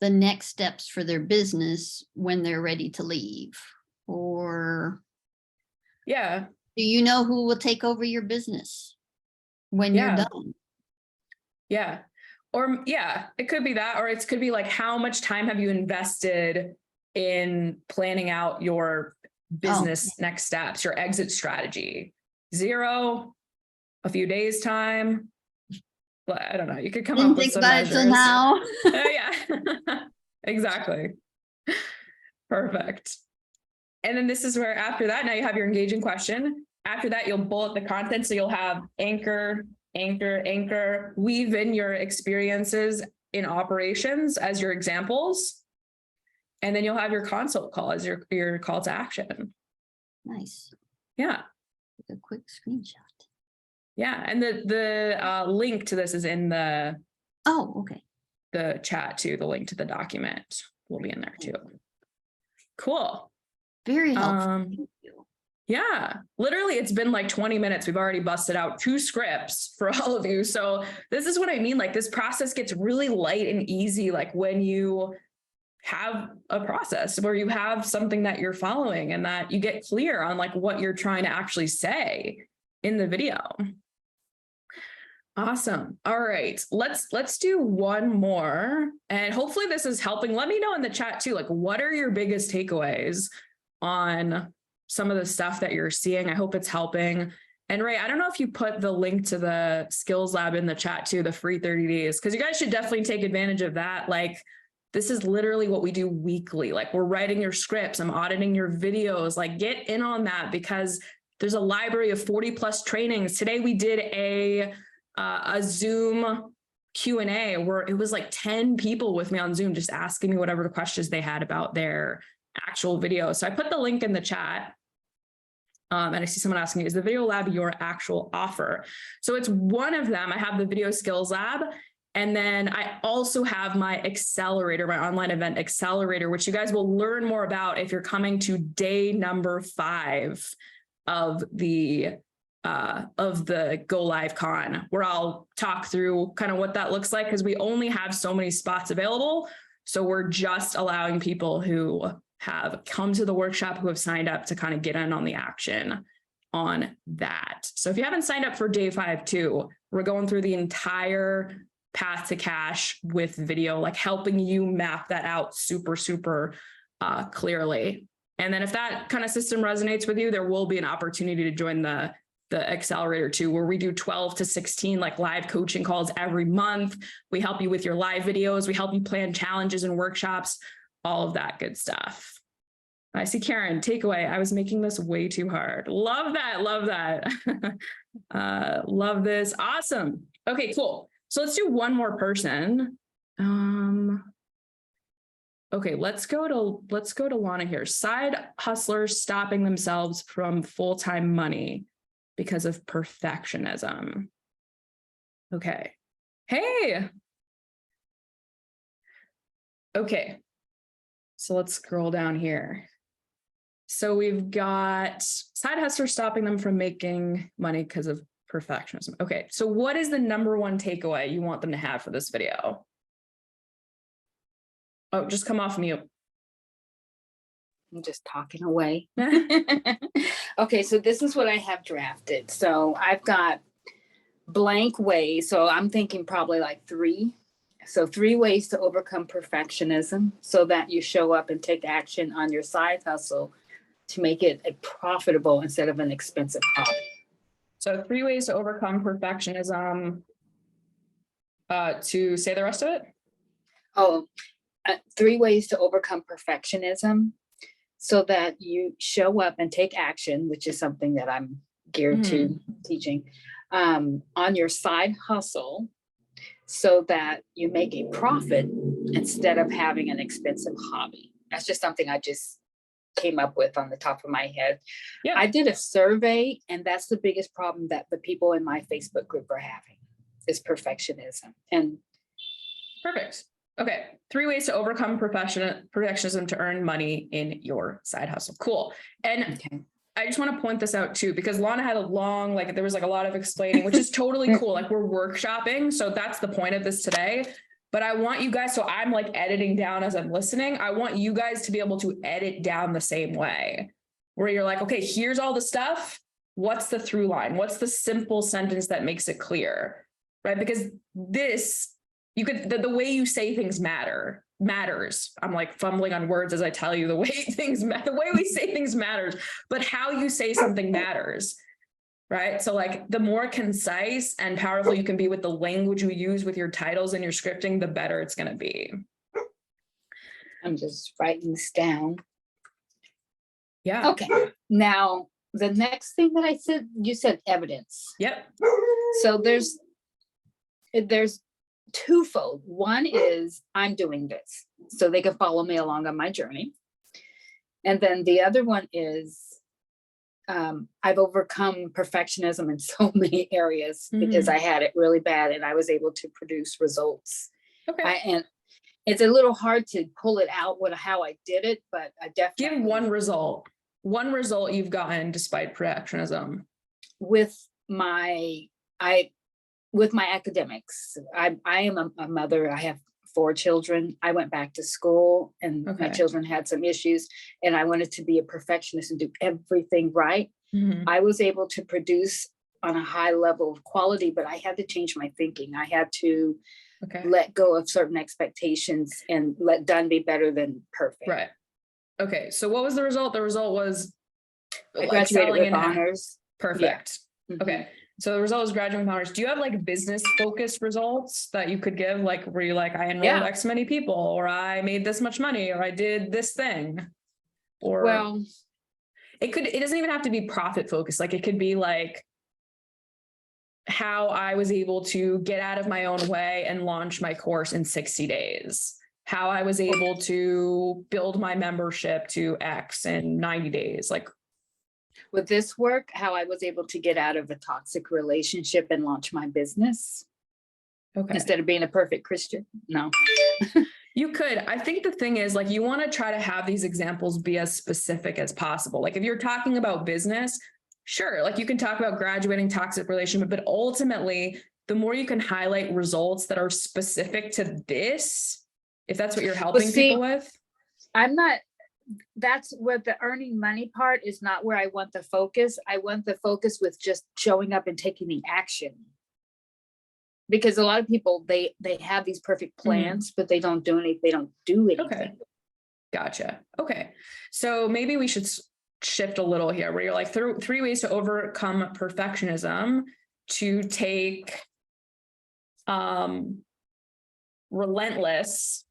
the next steps for their business when they're ready to leave? Or Yeah. do you know who will take over your business when you're Yeah. done? Yeah. Or yeah, it could be that, or it could be like, how much time have you invested in planning out your business next steps, your exit strategy? 0, a few days time. But I don't know. You could come Didn't up with think some about it till measures. now. Yeah, exactly. Perfect. And then this is where after that, now you have your engaging question. After that, you'll bullet the content. So you'll have anchor, weave in your experiences in operations as your examples. And then you'll have your consult call as your call to action. Nice. Yeah. Take a quick screenshot. Yeah. And the link to this is in the Okay. the chat too. The link to the document will be in there too. Cool. Very helpful. Thank you. Yeah, literally it's been like 20 minutes. We've already busted out 2 scripts for all of you. So this is what I mean. Like this process gets really light and easy. Like when you have a process where you have something that you're following and that you get clear on like what you're trying to actually say in the video. Awesome. All right, let's do one more. And hopefully this is helping. Let me know in the chat too, like what are your biggest takeaways on some of the stuff that you're seeing? I hope it's helping. And Ray, I don't know if you put the link to the Skills Lab in the chat too, the free 30 days, because you guys should definitely take advantage of that. Like this is literally what we do weekly. Like we're writing your scripts, I'm auditing your videos, like get in on that because there's a library of 40+ trainings. Today we did a Zoom Q&A where it was like 10 people with me on Zoom, just asking me whatever the questions they had about their actual video. So I put the link in the chat. And I see someone asking, is the Video Lab your actual offer? So it's one of them. I have the Video Skills Lab. And then I also have my accelerator, my online event accelerator, which you guys will learn more about if you're coming to day number 5 of the Go Live Con, where I'll talk through kind of what that looks like, because we only have so many spots available. So we're just allowing people who have come to the workshop, who have signed up, to kind of get in on the action on that. So if you haven't signed up for day 5 too, we're going through the entire path to cash with video, like helping you map that out super clearly. And then if that kind of system resonates with you, there will be an opportunity to join the accelerator too, where we do 12 to 16 like live coaching calls every month. We help you with your live videos. We help you plan challenges and workshops, all of that good stuff. I see Karen, takeaway. I was making this way too hard. Love that. Love that. Love this. Awesome. Okay, cool. So let's do one more person. Okay, let's go to Lana here. Side hustlers stopping themselves from full-time money because of perfectionism. Okay, Hey. Okay. So let's scroll down here. So we've got side hustlers stopping them from making money because of perfectionism. Okay. So what is the number one takeaway you want them to have for this video? Oh, just come off mute. I'm just talking away. Okay, so this is what I have drafted. So I've got blank ways. So I'm thinking probably like 3. So 3 ways to overcome perfectionism so that you show up and take action on your side hustle to make it a profitable instead of an expensive hobby. So 3 ways to overcome perfectionism. To say the rest of it? Oh, 3 ways to overcome perfectionism so that you show up and take action, which is something that I'm geared to teaching, on your side hustle so that you make a profit instead of having an expensive hobby. That's just something I just came up with on the top of my head. Yeah. I did a survey, and that's the biggest problem that the people in my Facebook group are having is perfectionism. And Perfect. Okay. 3 ways to overcome perfectionism to earn money in your side hustle. Cool. And okay. I just want to point this out too, because Lana had a long, like, there was like a lot of explaining, which is totally cool. Like, we're workshopping. So that's the point of this today. But I want you guys, so I'm like editing down as I'm listening. I want you guys to be able to edit down the same way, where you're like, okay, here's all the stuff. What's the through line? What's the simple sentence that makes it clear? Right? Because this, you could, the way you say things matters. I'm like fumbling on words as I tell you the way the way we say things matters, but how you say something matters, right? So like the more concise and powerful you can be with the language you use with your titles and your scripting, the better it's going to be. I'm just writing this down. Yeah. Okay. Now, the next thing that I said, you said evidence. Yep. So there's twofold. One is I'm doing this so they can follow me along on my journey. And then the other one is I've overcome perfectionism in so many areas because I had it really bad and I was able to produce results. Okay. And it's a little hard to pull it out how I did it, but I definitely give one result you've gotten despite perfectionism. with my academics. I am a mother. I have 4 children. I went back to school and my children had some issues and I wanted to be a perfectionist and do everything right. I was able to produce on a high level of quality, but I had to change my thinking. I had to let go of certain expectations and let done be better than perfect. Right. Okay. So what was the result? The result was I graduated with honors. Perfect. Yeah. Okay. So the result is graduating with honors. Do you have like business focused results that you could give? Like, where you like, I enrolled X many people, or I made this much money, or I did this thing, or well, it doesn't even have to be profit focused. Like, it could be like how I was able to get out of my own way and launch my course in 60 days. How I was able to build my membership to X in 90 days. Like, with this work, how I was able to get out of a toxic relationship and launch my business instead of being a perfect Christian. No. You could. I think the thing is, like, you want to try to have these examples be as specific as possible. Like, if you're talking about business, sure, like you can talk about graduating toxic relationship, but ultimately, the more you can highlight results that are specific to this, if that's what you're helping people with. That's where the earning money part is not where I want the focus. I want the focus with just showing up and taking the action. Because a lot of people, they have these perfect plans, but they don't do anything. Okay. Gotcha. Okay. So maybe we should shift a little here where you're like 3 ways to overcome perfectionism to take relentless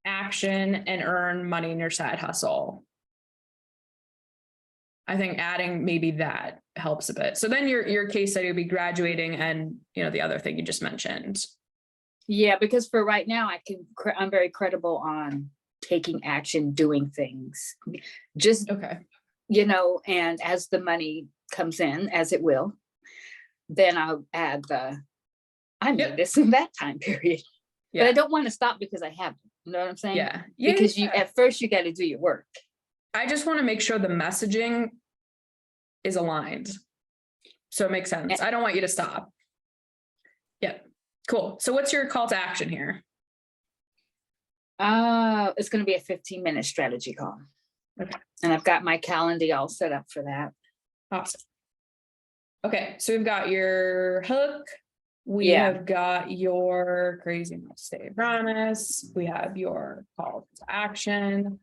action and earn money in your side hustle. I think adding maybe that helps a bit. So then your case study would be graduating and, the other thing you just mentioned. Yeah, because for right now, I'm very credible on taking action, doing things. Just, and as the money comes in, as it will, then I'll add I Yep. made this in that time period. But I Yeah. don't want to stop because I haven't. You know what I'm saying? Yeah. Yeah. Because yeah. at first you got to do your work. I just want to make sure the messaging is aligned. So it makes sense. I don't want you to stop. Yeah. Cool. So what's your call to action here? It's going to be a 15-minute strategy call. Okay. And I've got my calendar all set up for that. Awesome. Okay. So we've got your hook. We Yeah. have got your crazy mistake promise. We have your call to action.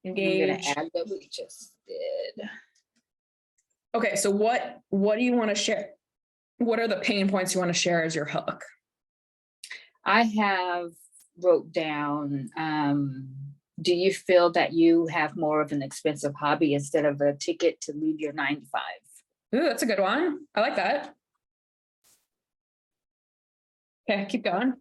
I'm going Engage. to add what we just did. Okay. So what do you want to share? What are the pain points you want to share as your hook? I have wrote down, do you feel that you have more of an expensive hobby instead of a ticket to leave your 9 to 5? Ooh, that's a good one. I like that. Okay, keep going.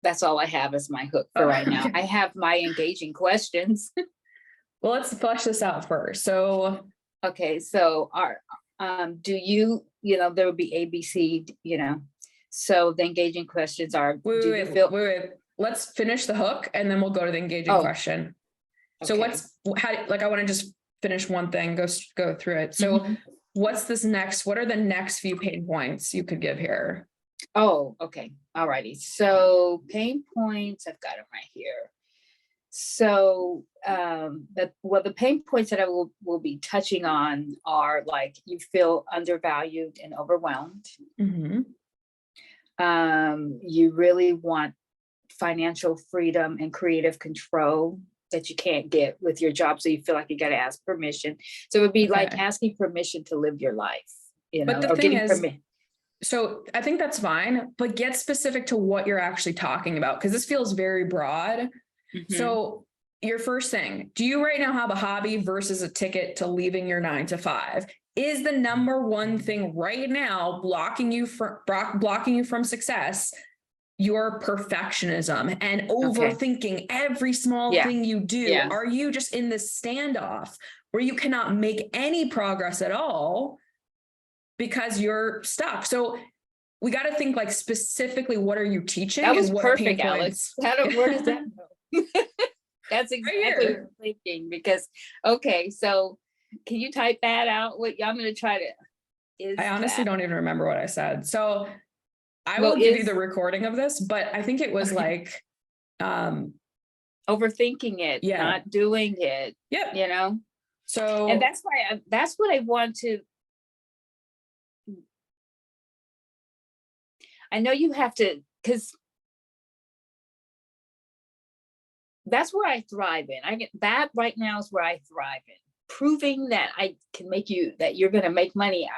That's all I have as my hook for Oh, right now. okay. I have my engaging questions. Well, let's flesh this out first. So, Okay, so do you, there would be A, B, C, so the engaging questions are, do you feel? wait. Let's finish the hook and then we'll go to the engaging Oh, question. So okay. I want to just finish one thing, go through it. So Mhm. what are the next few pain points you could give here? Oh, okay. All righty. So pain points, I've got them right here. So the pain points that I will be touching on are like you feel undervalued and overwhelmed. Mm-hmm. You really want financial freedom and creative control that you can't get with your job. So you feel like you got to ask permission. So it would be like Okay. asking permission to live your life, But the or thing getting is, permission. so I think that's fine, but get specific to what you're actually talking about, because this feels very broad. So your first thing, do you right now have a hobby versus a ticket to leaving your 9 to 5? Is the number one thing right now blocking you from success your perfectionism and overthinking every small Yeah. thing you do? Yeah. Are you just in this standoff where you cannot make any progress at all because you're stuck? So we got to think like specifically, what are you teaching? That was and what perfect, pain Alex. points- Where does that go? That's exactly what here. I'm thinking, because, okay, so can you type that out? I'm going to try to. I honestly don't even remember what I said. So I Well, will give you the recording of this, but I think it was Okay. like, overthinking it, Yeah. not doing it, yep. So, and that's why that's what I want to. I know you have to, because that's where I thrive in. I get that right now is where I thrive in. Proving that I can that you're going to make money.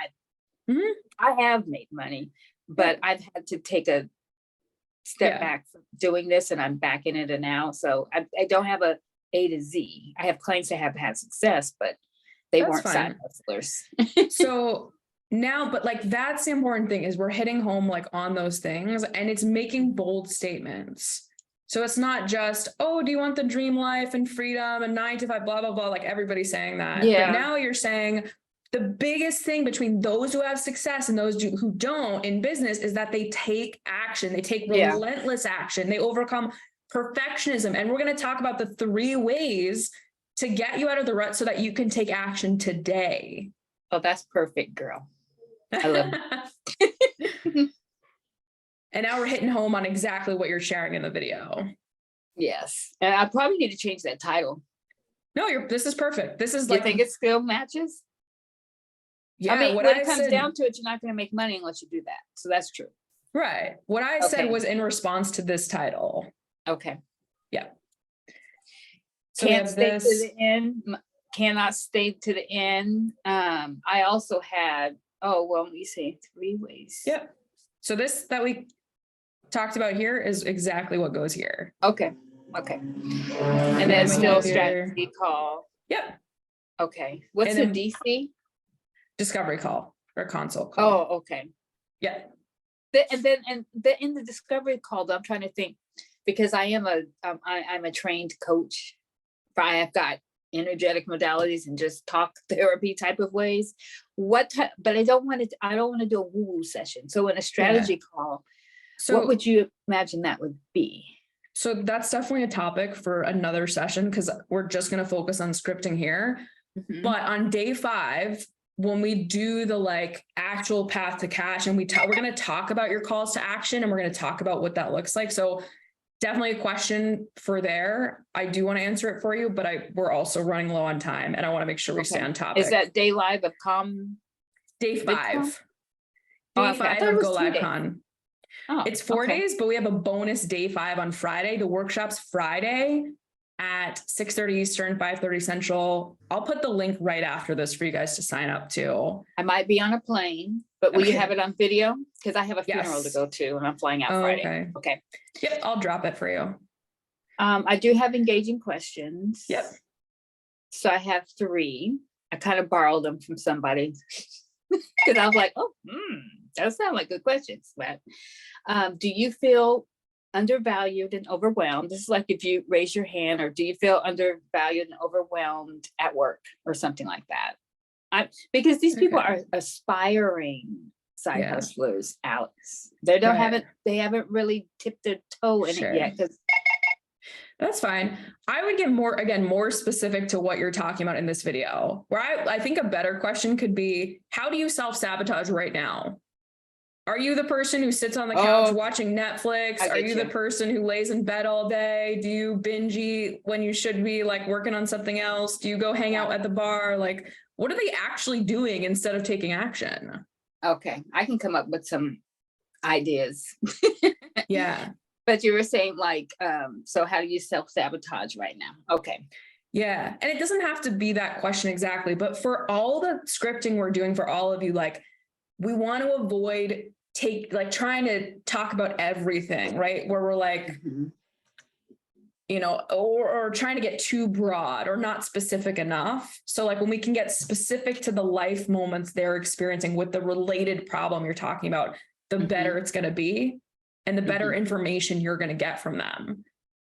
Mhm. I have made money, but I've had to take a step Yeah. back from doing this, and I'm back in it now. So I don't have a to Z. I have clients that have had success, but they That's weren't side fine. hustlers. So now, but like, that's the important thing, is we're hitting home like on those things, and it's making bold statements. So it's not just, oh, do you want the dream life and freedom and 9 to 5, blah, blah, blah. Like everybody's saying that. Yeah. But now you're saying the biggest thing between those who have success and those who don't in business is that they take action. They take Yeah. relentless action. They overcome perfectionism. And we're going to talk about the 3 ways to get you out of the rut so that you can take action today. Oh, that's perfect, girl. I love it. And now we're hitting home on exactly what you're sharing in the video. Yes. And I probably need to change that title. No, this is perfect. This is You like, think it still matches? yeah, I mean, what when I it comes said, down to it, you're not going to make money unless you do that. So that's true. right. What I said Okay. was in response to this title. Okay. Yeah. So we Can't have stay this. to the end. Cannot stay to the end. I also had, let me see, 3 ways. Yep. So this that we talked about here is exactly what goes here. Okay. Okay. And then then we still have your- strategy call. Yep. Okay. What's And the then- DC? Discovery call or consult call. Oh, okay. Yeah. And then in the discovery call, I'm trying to think, because I am I'm a trained coach. I have got energetic modalities and just talk therapy type of ways. What type, but I don't want to do a woo-woo session. So in a strategy call, what So, would you imagine that would be? so that's definitely a topic for another session because we're just going to focus on scripting here. Mhm. But on day 5, when we do the like actual path to cash and we're going to talk about your calls to action and we're going to talk about what that looks like. So definitely a question for there. I do want to answer it for you, but we're also running low on time and I want to make sure we stay Okay. on topic. Is that day live of Calm? day VidCon? 5? Oh, Day okay. I 5 thought it of was Go 2 Live days. Con. Oh, It's 4 okay. days, but we have a bonus day 5 on Friday. The workshop's Friday at 6:30 Eastern, 5:30 Central. I'll put the link right after this for you guys to sign up to. I might be on a plane, but will you Okay. have it on video? Because I have a funeral to Yes. go to and I'm flying out Oh, Friday. okay. Okay. Yep, I'll drop it for you. I do have engaging questions. Yep. So I have 3. I kind of borrowed them from somebody because I was like, oh, those sound like good questions. But do you feel undervalued and overwhelmed? This is like if you raise your hand, or do you feel undervalued and overwhelmed at work or something like that? Because these people Okay. are aspiring side Yeah. hustlers, Alex. They don't Right. they haven't really tipped their toe in Sure. it yet. Because That's fine. I would get more specific to what you're talking about in this video, where I think a better question could be, how do you self-sabotage right now? Are you the person who sits on the couch Oh, watching Netflix? I Are get you the you. person who lays in bed all day? Do you binge eat when you should be like working on something else? Do you go hang out at the bar? Like, what are they actually doing instead of taking action? okay, I can come up with some ideas. Yeah. But you were saying like, so how do you self-sabotage right now? Okay. Yeah. And it doesn't have to be that question exactly, but for all the scripting we're doing for all of you, like we want to avoid trying to talk about everything, right? Where we're like, Mhm. you know, or trying to get too broad or not specific enough. So like when we can get specific to the life moments they're experiencing with the related problem you're talking about, the Mhm. better it's going to be and the better information you're going to get from them.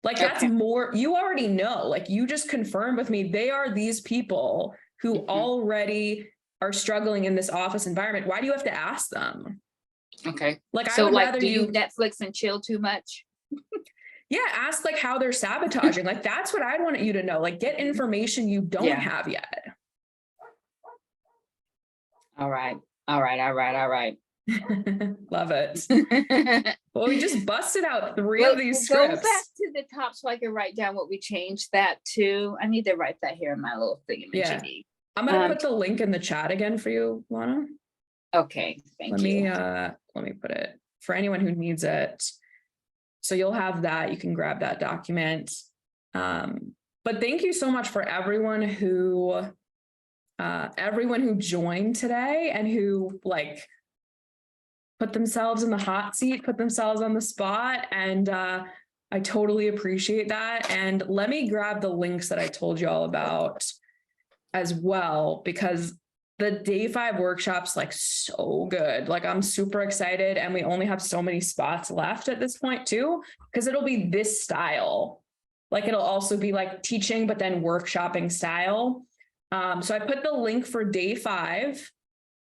Like that's Okay. more, you already know, like you just confirmed with me, they are these people who Mhm. already are struggling in this office environment. Why do you have to ask them? Okay. Like I So would like, rather do you you Netflix and chill too much? yeah, ask like how they're sabotaging. Like that's what I'd want you to know. Like get information you don't Yeah. have yet. All right. All right. All right. All right. Love it. Well, we just busted out 3 Well, of these go scripts. back to the top so I can write down what we changed that to. I need to write that here in my little thing. Yeah. I'm gonna Um, put the link in the chat again for you, Lana. Okay. Thank you. Let me put it for anyone who needs it. So you'll have that. You can grab that document. But thank you so much for everyone who joined today and who like put themselves in the hot seat, put themselves on the spot. And I totally appreciate that. And let me grab the links that I told you all about as well, because the day 5 workshop's like so good. Like I'm super excited and we only have so many spots left at this point too, because it'll be this style. Like it'll also be like teaching, but then workshopping style. So I put the link for day 5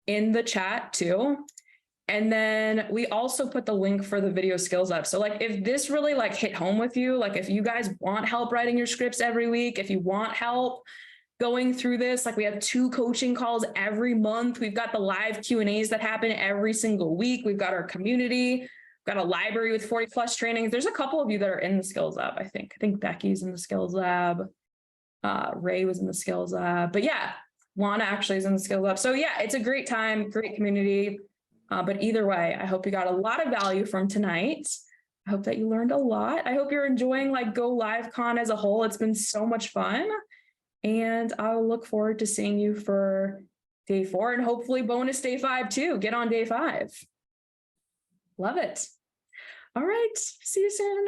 in the chat too. And then we also put the link for the video skills up. So like, if this really like hit home with you, like if you guys want help writing your scripts every week, if you want help going through this, like we have 2 coaching calls every month. We've got the live Q&As that happen every single week. We've got our community, we've got a library with 40+ trainings. There's a couple of you that are in the skills lab. I think Becky's in the skills lab. Ray was in the skills lab, but yeah, Lana actually is in the skills lab. So yeah, it's a great time, great community. But either way, I hope you got a lot of value from tonight. I hope that you learned a lot. I hope you're enjoying like Go Live Con as a whole. It's been so much fun. And I'll look forward to seeing you for day 4 and hopefully bonus day 5 too. Get on day 5. Love it. All right. See you soon.